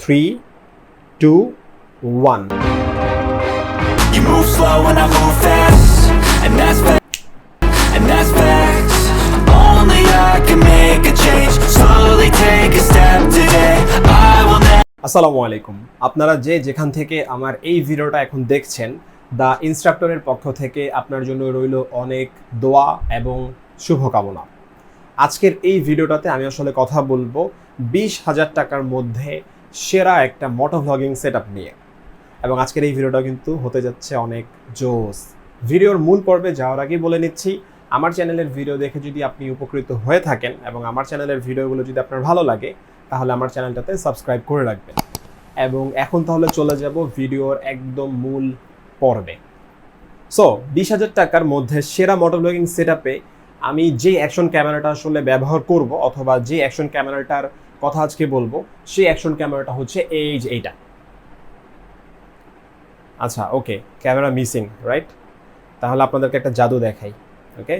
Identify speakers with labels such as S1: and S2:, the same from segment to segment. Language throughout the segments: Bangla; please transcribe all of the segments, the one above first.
S1: 3, 2, 1.
S2: You move slow and I move fast, and that's facts. Only I can make a change. Slowly take a step today. I will never.
S1: আসসালামু আলাইকুম। আপনারা যেখান থেকে আমার এই ভিডিওটা এখন দেখছেন, দ্য ইনস্ট্রাক্টরের পক্ষ থেকে আপনার জন্য রইল অনেক দোয়া এবং শুভকামনা। আজকের এই ভিডিওটাতে আমি আসলে কথা বলবো 20,000 টাকার মধ্যে সেরা একটা মোটো ভ্লগিং সেটআপ নিয়ে, এবং আজকের এই ভিডিওটা কিন্তু হতে যাচ্ছে অনেক জোস। ভিডিওর মূল পর্বে যাওয়ার আগেই বলে নিচ্ছি, আমার চ্যানেলের ভিডিও দেখে যদি আপনি উপকৃত হয়ে থাকেন এবং আমার চ্যানেলের ভিডিওগুলো যদি আপনার ভালো লাগে, তাহলে আমার চ্যানেলটাতে সাবস্ক্রাইব করে রাখবেন। এবং এখন তাহলে চলে যাব ভিডিওর একদম মূল পর্বে। সো 20,000 টাকার মধ্যে সেরা মোটো ব্লগিং সেটআপে আমি যে অ্যাকশন ক্যামেরাটা আসলে ব্যবহার করব, অথবা যে অ্যাকশন ক্যামেরাটার কথা আজকে বলবো, সেই অ্যাকশন ক্যামেরাটা হচ্ছে এইটা। আচ্ছা, ওকে, ক্যামেরা মিসিং, রাইট? তাহলে আপনাদেরকে একটা জাদু দেখাই। ওকে,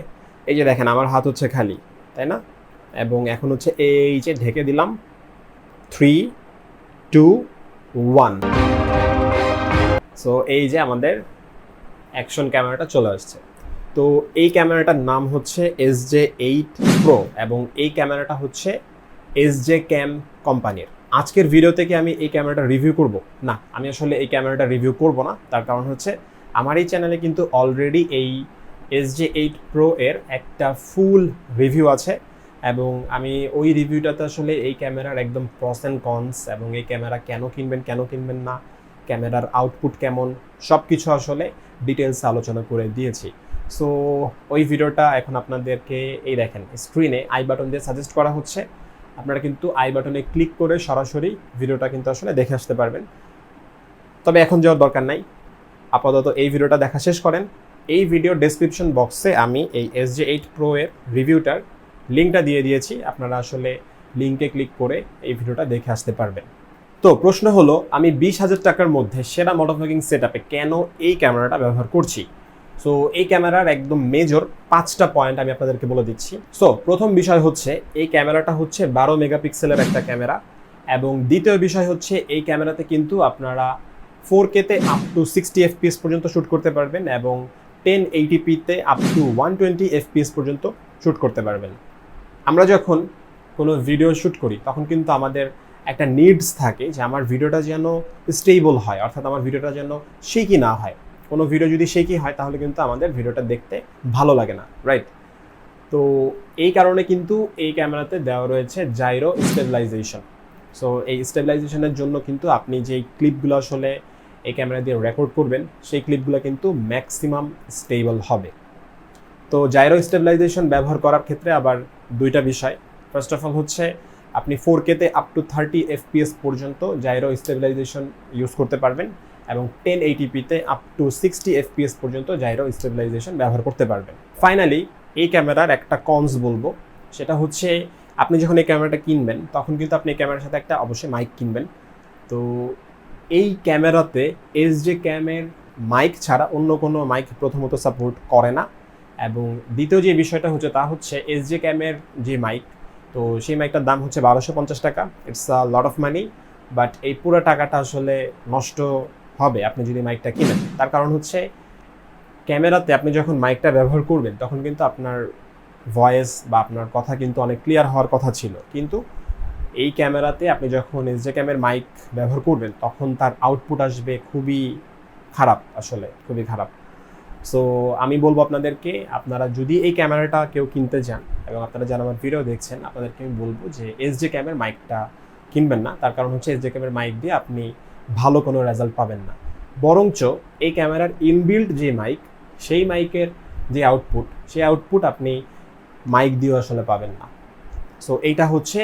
S1: এই যে দেখেন আমার হাত হচ্ছে খালি, তাই না? এবং এখন হচ্ছে এই যে ঢেকে দিলাম, 3, 2, 1। সো এই যে আমাদের অ্যাকশন ক্যামেরাটা চলে আসছে। তো এই ক্যামেরাটার নাম হচ্ছে SJ8 Pro, এবং এই ক্যামেরাটা হচ্ছে SJ Cam কোম্পানির। আজকের ভিডিওতে কি আমি এই ক্যামেরাটা রিভিউ করব? না, আমি আসলে এই ক্যামেরাটা রিভিউ করব না। তার কারণ হচ্ছে আমার এই চ্যানেলে কিন্তু অলরেডি এই SJ8 Pro এর একটা ফুল রিভিউ আছে, এবং আমি ওই রিভিউটাতে আসলে এই ক্যামেরার একদম প্রস অ্যান্ড কনস, এবং এই ক্যামেরা কেন কিনবেন না, ক্যামেরার আউটপুট কেমন, সব কিছু আসলে ডিটেলস আলোচনা করে দিয়েছি। সো ওই ভিডিওটা এখন আপনাদেরকে এই দেখেন স্ক্রিনে আই বাটন দিয়ে সাজেস্ট করা হচ্ছে। আপনারা কিন্তু আই বাটনে ক্লিক করে সরাসরি ভিডিওটা কিন্তু আসলে দেখে আসতে পারবেন। তবে এখন যাওয়ার দরকার নাই, আপাতত এই ভিডিওটা দেখা শেষ করেন। এই ভিডিও ডেসক্রিপশন বক্সে আমি এই SJ8 Pro এর রিভিউটার লিঙ্কটা দিয়ে দিয়েছি, আপনারা আসলে লিঙ্কে ক্লিক করে এই ভিডিওটা দেখে আসতে পারবেন। তো প্রশ্ন হলো, আমি 20,000 টাকার মধ্যে সেরা মোটোভ্লগিং সেটআপে কেন এই ক্যামেরাটা ব্যবহার করছি? সো এই ক্যামেরার একদম মেজর 5টা পয়েন্ট আমি আপনাদেরকে বলে দিচ্ছি। সো প্রথম বিষয় হচ্ছে, এই ক্যামেরাটা হচ্ছে 12 মেগাপিক্সেলের একটা ক্যামেরা, এবং দ্বিতীয় বিষয় হচ্ছে এই ক্যামেরাতে কিন্তু আপনারা 4K-তে আপ টু 60 FPS পর্যন্ত শ্যুট করতে পারবেন, এবং 1080p-তে আপ টু 120 FPS পর্যন্ত শ্যুট করতে পারবেন। আমরা যখন কোনো ভিডিও শ্যুট করি তখন কিন্তু আমাদের একটা নিডস থাকে যে আমার ভিডিওটা যেন স্টেবল হয়, অর্থাৎ আমার ভিডিওটা যেন শেকি না হয়। কোনো ভিডিও যদি শেকি হয় তাহলে কিন্তু আমাদের ভিডিওটা দেখতে ভালো লাগে না, রাইট? তো এই কারণে কিন্তু এই ক্যামেরাতে দেওয়া রয়েছে জাইরো স্টেবিলাইজেশন। সো এই স্টেবিলাইজেশনের জন্য কিন্তু আপনি যেই ক্লিপগুলো আসলে এই ক্যামেরা দিয়ে রেকর্ড করবেন, সেই ক্লিপগুলো কিন্তু ম্যাক্সিমাম স্টেবল হবে। তো জাইরো স্টেবিলাইজেশন ব্যবহার করার ক্ষেত্রে আবার দুইটা বিষয়। ফার্স্ট অফ অল হচ্ছে আপনি 4K-তে আপ টু 30 FPS পর্যন্ত জাইরো স্টেবিলাইজেশন ইউজ করতে পারবেন, এবং 1080p-তে আপ টু 60 FPS পর্যন্ত জাইরো স্টেবিলাইজেশন ব্যবহার করতে পারবেন। ফাইনালি এই ক্যামেরার একটা কনস বলবো, সেটা হচ্ছে আপনি যখন এই ক্যামেরাটা কিনবেন তখন কিন্তু আপনি এই ক্যামেরার সাথে একটা অবশ্যই মাইক কিনবেন। তো এই ক্যামেরাতে SJ Cam-এর মাইক ছাড়া অন্য কোনো মাইক প্রথমত সাপোর্ট করে না, এবং দ্বিতীয় যে বিষয়টা হচ্ছে তা হচ্ছে SJ Cam-এর যে মাইক, তো সেই মাইকটার দাম হচ্ছে 1250 টাকা। It's a lot of money, but এই পুরো টাকাটা আসলে নষ্ট হবে আপনি যদি মাইকটা কিনেন। তার কারণ হচ্ছে ক্যামেরাতে আপনি যখন মাইকটা ব্যবহার করবেন তখন কিন্তু আপনার ভয়েস বা আপনার কথা কিন্তু অনেক ক্লিয়ার হওয়ার কথা ছিল, কিন্তু এই ক্যামেরাতে আপনি যখন SJ Cam-এর মাইক ব্যবহার করবেন তখন তার আউটপুট আসবে খুবই খারাপ, আসলে খুবই খারাপ। সো আমি বলবো আপনাদেরকে, আপনারা যদি এই ক্যামেরাটা কেউ কিনতে চান এবং আপনারা যারা আমার ভিডিও দেখছেন, আপনাদেরকে আমি বলবো যে SJ Cam-এর মাইকটা কিনবেন না। তার কারণ হচ্ছে SJ Cam-এর মাইক দিয়ে আপনি ভালো কোনো রেজাল্ট পাবেন না, বরঞ্চ এই ক্যামেরার ইনবিল্ট যে মাইক, সেই মাইকের যে আউটপুট, সেই আউটপুট আপনি মাইক দিয়েও আসলে পাবেন না। সো এইটা হচ্ছে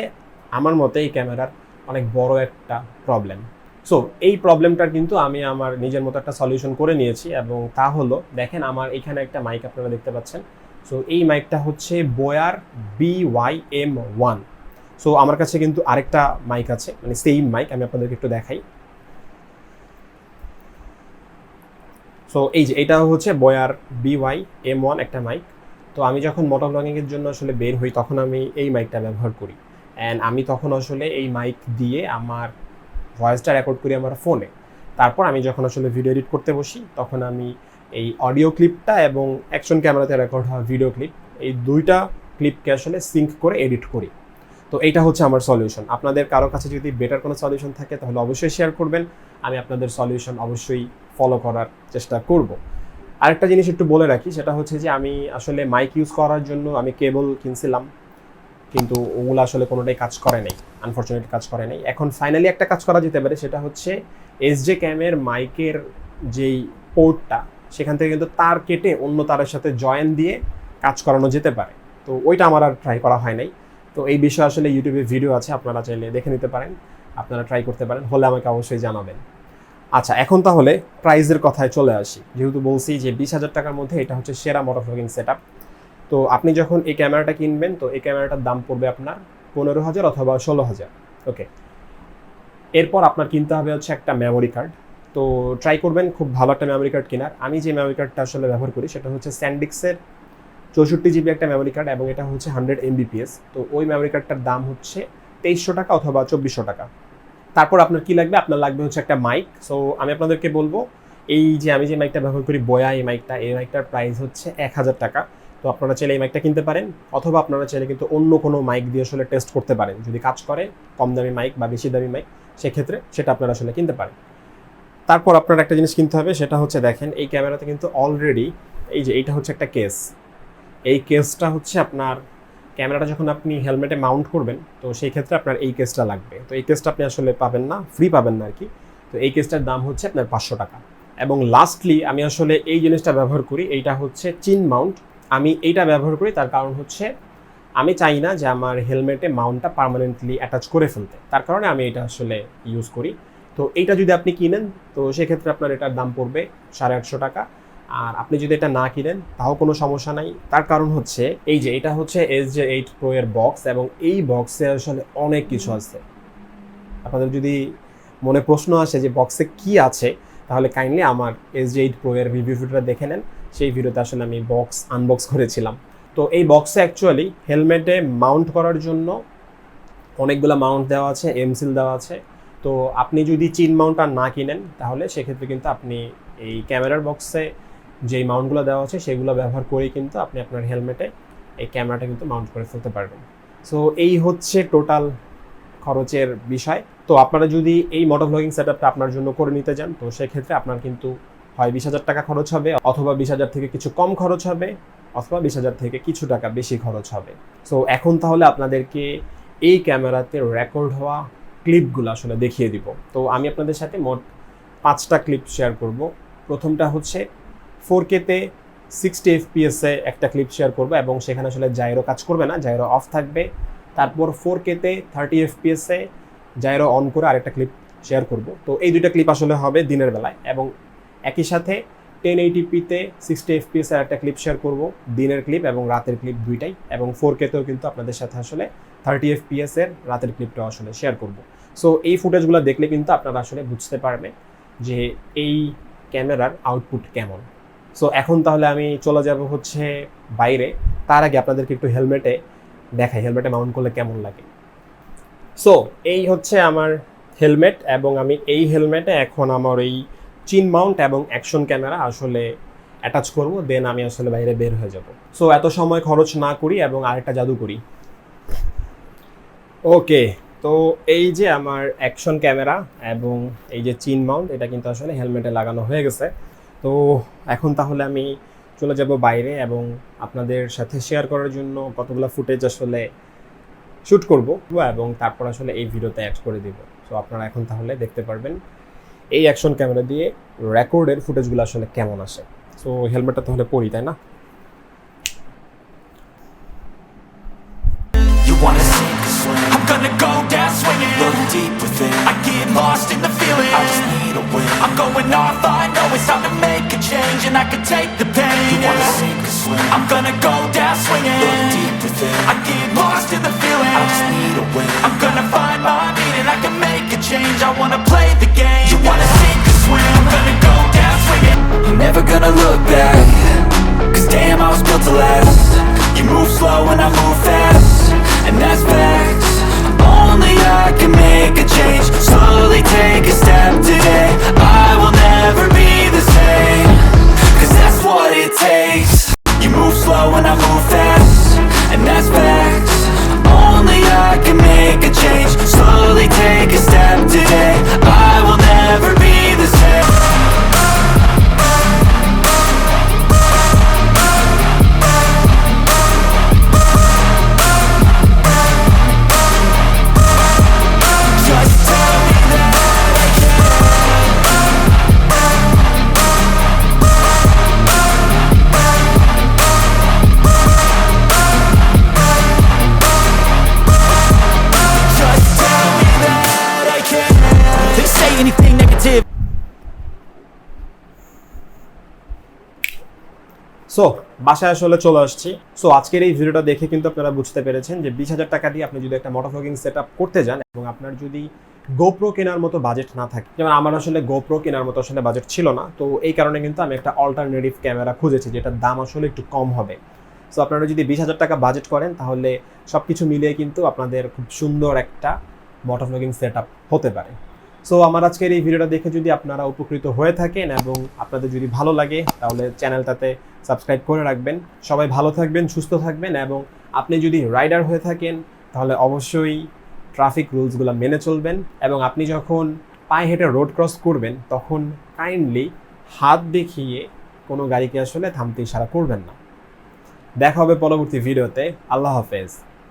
S1: আমার মতে এই ক্যামেরার অনেক বড় একটা প্রবলেম। সো এই প্রবলেমটার কিন্তু আমি আমার নিজের মতো একটা সলিউশন করে নিয়েছি, এবং তা হলো, দেখেন আমার এখানে একটা মাইক আপনারা দেখতে পাচ্ছেন। সো এই মাইকটা হচ্ছে বোয়ার BYM1। সো আমার কাছে কিন্তু আরেকটা মাইক আছে, মানে সেম মাইক, আমি আপনাদেরকে একটু দেখাই। সো এই যে এটা হচ্ছে বোয়ার BYM1 একটা মাইক। তো আমি যখন মোটোব্লগিংয়ের জন্য আসলে বের হই তখন আমি এই মাইকটা ব্যবহার করি, অ্যান্ড আমি তখন আসলে এই মাইক দিয়ে আমার ভয়েসটা রেকর্ড করি আমার ফোনে। তারপর আমি যখন আসলে ভিডিও এডিট করতে বসি তখন আমি এই অডিও ক্লিপটা এবং অ্যাকশন ক্যামেরাতে রেকর্ড হওয়া ভিডিও ক্লিপ, এই দুইটা ক্লিপকে আসলে সিঙ্ক করে এডিট করি। তো এইটা হচ্ছে আমার সলিউশন। আপনাদের কারো কাছে যদি বেটার কোনো সলিউশন থাকে তাহলে অবশ্যই শেয়ার করবেন, আমি আপনাদের সলিউশন অবশ্যই ফলো করার চেষ্টা করব। আরেকটা জিনিস একটু বলে রাখি, সেটা হচ্ছে যে আমি আসলে মাইক ইউজ করার জন্য আমি কেবল কিনছিলাম, কিন্তু ওগুলো আসলে কোনোটাই কাজ করে নাই, আনফর্চুনেটলি কাজ করে নাই। এখন ফাইনালি একটা কাজ করা যেতে পারে, সেটা হচ্ছে এসজে ক্যামের মাইকের যেই পোর্টটা, সেখান থেকে কিন্তু তার কেটে অন্য তারের সাথে জয়েন দিয়ে কাজ করানো যেতে পারে। তো ওইটা আমার আর ট্রাই করা হয় নাই। তো এই বিষয়ে আসলে ইউটিউবে ভিডিও আছে, আপনারা চাইলে দেখে নিতে পারেন, আপনারা ট্রাই করতে পারেন, হলে আমাকে অবশ্যই জানাবেন। আচ্ছা, এখন তাহলে প্রাইসের কথায় চলে আসি। যেহেতু বলছি যে 20,000 টাকার মধ্যে এটা হচ্ছে সেরা মোটোভ্লগিং সেটআপ। তো আপনি যখন এই ক্যামেরাটা কিনবেন, তো এই ক্যামেরাটার দাম পড়বে আপনার 15,000 অথবা 16,000। ওকে, এরপর আপনার কিনতে হবে হচ্ছে একটা মেমোরি কার্ড। তো ট্রাই করবেন খুব ভালো একটা মেমোরি কার্ড কেনার। আমি যে মেমোরি কার্ডটা আসলে ব্যবহার করি সেটা হচ্ছে স্যান্ডিক্সের 64 জিবি একটা মেমোরি কার্ড, এবং এটা হচ্ছে 100 Mbps। তো ওই মেমোরি কার্ডটার দাম হচ্ছে 2300 টাকা অথবা 2400 টাকা। তারপর আপনার কি লাগবে? আপনার লাগবে হচ্ছে একটা মাইক। সো আমি আপনাদেরকে বলবো, এই যে আমি যে মাইকটা ব্যবহার করি বয়া, এই মাইকটার প্রাইস হচ্ছে 1000 টাকা। তো আপনারা চাইলে এই মাইকটা কিনতে পারেন, অথবা আপনারা চাইলে কিন্তু অন্য কোনো মাইক দিয়ে আসলে টেস্ট করতে পারেন। যদি কাজ করে কম দামি মাইক বা বেশি দামি মাইক, সেক্ষেত্রে সেটা আপনারা আসলে কিনতে পারেন। তারপর আপনার একটা জিনিস কিনতে হবে, সেটা হচ্ছে দেখেন এই ক্যামেরাতে কিন্তু অলরেডি এই যে এইটা হচ্ছে একটা কেস। এই কেসটা হচ্ছে আপনার ক্যামেরাটা যখন আপনি হেলমেটে মাউন্ট করবেন, তো সেই ক্ষেত্রে আপনার এই কেসটা লাগবে। তো এই কেসটা আপনি আসলে পাবেন না, ফ্রি পাবেন না আর কি। তো এই কেসটার দাম হচ্ছে আপনার 500 টাকা। এবং লাস্টলি আমি আসলে এই জিনিসটা ব্যবহার করি, এইটা হচ্ছে চিন মাউন্ট। আমি এইটা ব্যবহার করি তার কারণ হচ্ছে আমি চাই না যে আমার হেলমেটে মাউন্টটা পার্মানেন্টলি অ্যাটাচ করে ফেলতে, তার কারণে আমি এটা আসলে ইউজ করি। তো এইটা যদি আপনি কিনেন, তো সেক্ষেত্রে আপনার এটার দাম পড়বে 850 টাকা। আর আপনি যদি এটা না কিনেন তাও কোনো সমস্যা নাই, তার কারণ হচ্ছে এই যে এটা হচ্ছে SJ8 Pro এর বক্স, এবং এই বক্সে আসলে অনেক কিছু আছে। আপনাদের যদি মনে প্রশ্ন আসে যে বক্সে কি আছে, তাহলে কাইন্ডলি আমার SJ8 Pro এর রিভিউ ভিডিওটা দেখে নেন। সেই ভিডিওতে আসলে আমি বক্স আনবক্স করেছিলাম। তো এই বক্সে অ্যাকচুয়ালি হেলমেটে মাউন্ট করার জন্য অনেকগুলো মাউন্ট দেওয়া আছে, এমসিল দেওয়া আছে। তো আপনি যদি চিন মাউন্টটা না কিনেন, তাহলে সেক্ষেত্রে কিন্তু আপনি এই ক্যামেরার বক্সে যেই মাউন্টগুলো দেওয়া আছে সেগুলো ব্যবহার করেই কিন্তু আপনি আপনার হেলমেটে এই ক্যামেরাটা কিন্তু মাউন্ট করে ফেলতে পারবেন। সো এই হচ্ছে টোটাল খরচের বিষয়। তো আপনারা যদি এই মোটোভ্লগিং সেটআপটা আপনার জন্য করে নিতে যান, তো সেক্ষেত্রে আপনার কিন্তু হয় 20,000 টাকা খরচ হবে, অথবা 20,000 থেকে কিছু কম খরচ হবে, অথবা 20,000 থেকে কিছু টাকা বেশি খরচ হবে। সো এখন তাহলে আপনাদেরকে এই ক্যামেরাতে রেকর্ড হওয়া ক্লিপগুলো আসলে দেখিয়ে দিব। তো আমি আপনাদের সাথে মোট 5টা ক্লিপ শেয়ার করব। প্রথমটা হচ্ছে 4K-তে 60 FPS-এ একটা ক্লিপ শেয়ার করব, এবং সেখানে আসলে জাইরো কাজ করবে না, জাইরো অফ থাকবে। তারপর 4K-তে 30 FPS-এ জাইরো অন করে আরেকটা ক্লিপ শেয়ার করব। তো এই দুইটা ক্লিপ আসলে হবে দিনের বেলায়, এবং একই সাথে 1080p-তে 60 FPS-এর একটা ক্লিপ শেয়ার করব, দিনের ক্লিপ এবং রাতের ক্লিপ দুইটাই। এবং 4K-তেও কিন্তু আপনাদের সাথে আসলে 30 FPS-এর রাতের ক্লিপটাও আসলে শেয়ার করব। সো এই ফুটেজগুলো দেখলে কিন্তু আপনারা আসলে বুঝতে পারবেন যে এই ক্যামেরার আউটপুট কেমন। সো এখন তাহলে আমি চলে যাব হচ্ছে বাইরে। তার আগে আপনাদেরকে একটু হেলমেটে দেখাই, হেলমেটে মাউন্ট করলে কেমন লাগে। সো এই হচ্ছে আমার হেলমেট, এবং আমি এই হেলমেটে এখন আমার এই চিন মাউন্ট এবং অ্যাকশন ক্যামেরা আসলে অ্যাটাচ করব, দেন আমি আসলে বাইরে বের হয়ে যাব। সো এত সময় খরচ না করি এবং আরেকটা জাদু করি। ওকে, তো এই যে আমার অ্যাকশন ক্যামেরা এবং এই যে চিন মাউন্ট, এটা কিন্তু আসলে হেলমেটে লাগানো হয়ে গেছে। তো এখন তাহলে আমি চলে যাব বাইরে, এবং আপনাদের সাথে শেয়ার করার জন্য কতগুলো ফুটেজ আসলে শ্যুট করব, এবং তারপর আসলে এই ভিডিওতে অ্যাড করে দিব। সো আপনারা এখন তাহলে দেখতে পারবেন এই অ্যাকশন ক্যামেরা দিয়ে রেকর্ডের ফুটেজগুলো আসলে কেমন আসে। সো হেলমেটটা তাহলে পরি, তাই না?
S2: Wanna sink or swim? I'm gonna go down swinging. Look deep within. I get lost in the feeling. I just need a win. I'm going off. I know it's time to make a change, and I can take the pain. You wanna sink or swim? I'm gonna go down swinging. Look deep within. I get lost in the feeling. I just need a win. I'm gonna find my meaning. I can make a change. I wanna play the game. You wanna sink or swim? I'm gonna go down swinging. I'm never gonna look back, 'cause damn, I was built to last. You move slow and I move fast, and that's facts. Only I can make a change. Slowly slowly take a step today. I will never be the same, 'cause that's what it takes. You move slow and I move fast, and that's facts. Only I can make a change. Slowly take a step today. I will never be the same. Just tell me that I can. Just tell me that I can. They say anything negative.
S1: So বাসায় আসলে চলে আসছি। সো আজকের এই ভিডিওটা দেখে কিন্তু আপনারা বুঝতে পেরেছেন যে 20,000 টাকা দিয়ে আপনি যদি একটা মোটোভ্লগিং সেটআপ করতে যান এবং আপনার যদি গোপ্রো কেনার মতো বাজেট না থাকে, যেমন আমার আসলে গোপ্রো কেনার মতো আসলে বাজেট ছিল না, তো এই কারণে কিন্তু আমি একটা অল্টারনেটিভ ক্যামেরা খুঁজেছি যেটার দাম আসলে একটু কম হবে। সো আপনারা যদি 20,000 টাকা বাজেট করেন তাহলে সব কিছু মিলিয়ে কিন্তু আপনাদের খুব সুন্দর একটা মোটোভ্লগিং সেটআপ হতে পারে। সো আমার আজকের এই ভিডিওটা দেখে যদি আপনারা উপকৃত হয়ে থাকেন এবং আপনাদের যদি ভালো লাগে তাহলে চ্যানেলটাতে সাবস্ক্রাইব করে রাখবেন। সবাই ভালো থাকবেন, সুস্থ থাকবেন, এবং আপনি যদি রাইডার হয়ে থাকেন তাহলে অবশ্যই ট্রাফিক রুলসগুলো মেনে চলবেন, এবং আপনি যখন পায়ে হেঁটে রোড ক্রস করবেন তখন কাইন্ডলি হাত দেখিয়ে কোনো গাড়িকে আসলে থামতে ইশারা করবেন না। দেখা হবে পরবর্তী ভিডিওতে। আল্লাহ হাফেজ।